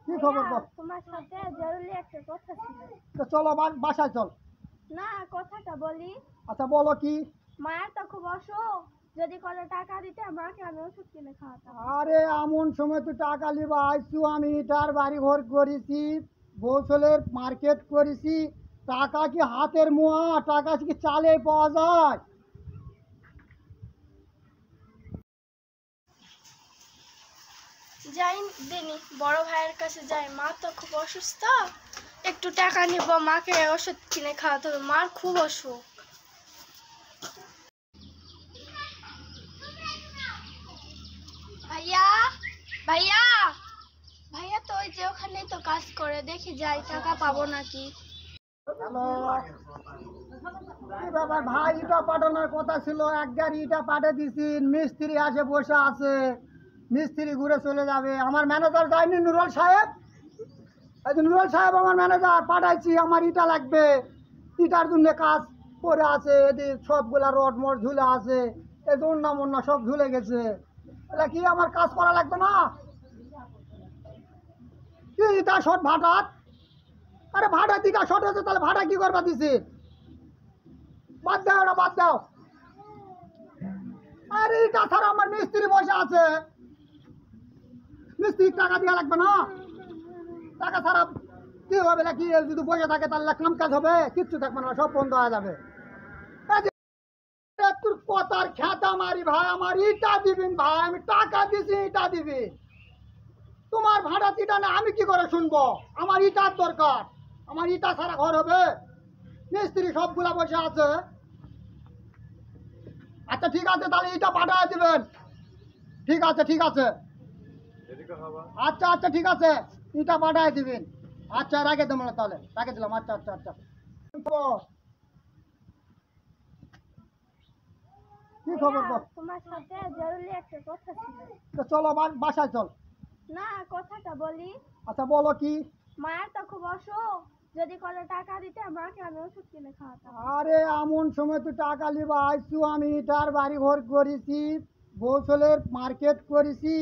কি খবর? তোমার সাথে জরুরি একটা কথা ছিল। তো চলো বাসায় চল। না, কথাটা বলি। আচ্ছা বলো কি? মায়ের তো খুব অসুখ, যদি কোনো টাকা দিতে মাকে আমি ওষুধ কিনে খাওয়াতাম। আরে এমন সময় তুই টাকা লিবা আইসু, আমি তার বাড়ি ঘর করেছি, বৌসলের মার্কেট করেছি। টাকা কি হাতের মোয়া? টাকা কি চালে পাওয়া যায়? যাই দিনি, বড় ভাইয়ের কাছে যাই। মা তো খুব অসুস্থ, একটু টাকা নিব, মাকে ওষুধ কিনে খাওয়াতে হবে, মার খুব অসুখ। ভাইয়া ভাইয়া ভাইয়া তো ওই যে ওখানেই তো কাজ করে, দেখি যাই টাকা পাবো নাকি। হ্যালো, কি ব্যাপার ভাই? ইটা পাঠানোর কথা ছিল, এক গাড়ি ইটা পাঠিয়ে দিছি। মিস্ত্রি আসে বসে আছে, মিস্ত্রি ঘুরে চলে যাবে। আমার ম্যানেজার যায়নি, নুরুল সাহেব। এই যে নুরুল সাহেব আমার ম্যানেজার, পাঠাইছি, আমার ইটা লাগবে। ইটার জন্য কাজ করে আছে, এদিকে সবগুলা রড মড ঝুলে আছে, এই যে অন্য সব ঝুলে গেছে। এটা কি আমার কাজ করা লাগবে না? কি ইটা শর্ট ভাটাত? আরে ভাড়া দিটা শর্ট হয়েছে, তাহলে ভাড়া কি করবা দিছি? বাদ দাও, ওটা বাদ দাও। আরে এটা ছাড়া আমার মিস্ত্রি বসে আছে, মিস্ত্রি টাকা দেওয়া লাগবে না? টাকা ছাড়া কি হবে নাকি? যদি বসে থাকে তাহলে কাম কাজ হবে? কিচ্ছু থাকবে না, সব বন্ধ হয়ে যাবে। এই যে তোর কথার খেতা মারি ভাই, আমার ইটা দিবিন ভাই, আমি টাকা দিছি, ইটা দিবি। তোমার ভাড়া দিটা না আমি কি করে শুনবো? আমার ইটার দরকার, আমার ইটা ছাড়া ঘর হবে? মিস্ত্রি সবগুলা বসে আছে। আচ্ছা ঠিক আছে, তাহলে ইটা পাঠিয়ে দিবেন। ঠিক আছে ঠিক আছে, আচ্ছা আচ্ছা ঠিক আছে, ইটা পাঠিয়ে দিবেন। আচ্ছা রাখে দেবো না, তাহলে রাখে দিলাম। আচ্ছা আচ্ছা আচ্ছা। কি খবর? তোমার সাথে জরুরি একটা কথা ছিল। তো চলো বাসায় চল। না, কথাটা বলি। আচ্ছা বলো কি? মায়ের তো খুব অসুখ, যদি কোনো টাকা দিতে মাকে আমি ওষুধ কিনে খাওয়াতাম। আরে এমন সময় তুই টাকা লিবা আইসু, আমি তার বাড়ি ঘর করেছি, বৌসলের মার্কেট করেছি।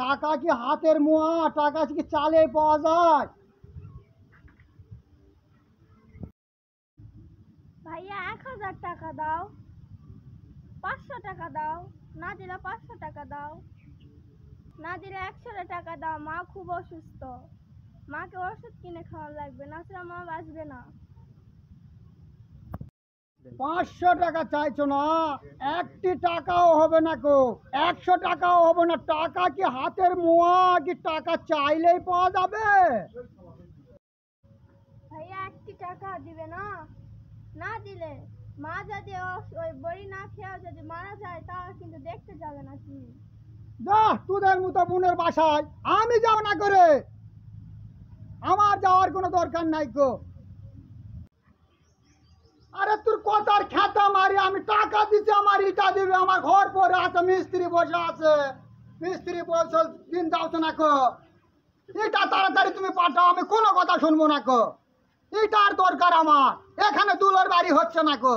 টাকা কি হাতের মোয়া? টাকা কি চালে পাওয়া যায়? ভাইয়া 1000 টাকা দাও, 500 টাকা দাও, না দিলে 500 টাকা দাও, না দিলে 100 টাকা দাও। মা খুব অসুস্থ, মাকে ওষুধ কিনে খাওয়া লাগবে, না ছাড়া মা বাঁচবে না। 500 টাকা চাইছো না? একটি টাকাও হবে না গো, 100 টাকাও হবে না। টাকা কি হাতের মোয়া? কি টাকা চাইলেই পাওয়া যাবে? ভাইয়া 1 টাকা দিবে না? না দিলে মা যদি ওই বড়ি না খেয়ে যদি মারা যায়, তা কিন্তু দেখতে যাবে না তুমি। যা তোদের মতো বোনের বাসায় আমি যাও না করে, আমার যাওয়ার কোনো দরকার নাই গো। আরে তোর কথার খেতা মারি, আমি টাকা দিচ্ছি, আমার ইটা দিবে, আমার ঘর পরে আছে, মিস্ত্রি বসে আছে, মিস্ত্রি বসে দিন যাওছো না কো। এটা তাড়াতাড়ি তুমি পাঠাও, আমি কোনো কথা শুনবো না কো। এটার দরকার আমার, এখানে দুলোর বাড়ি হচ্ছে না কো।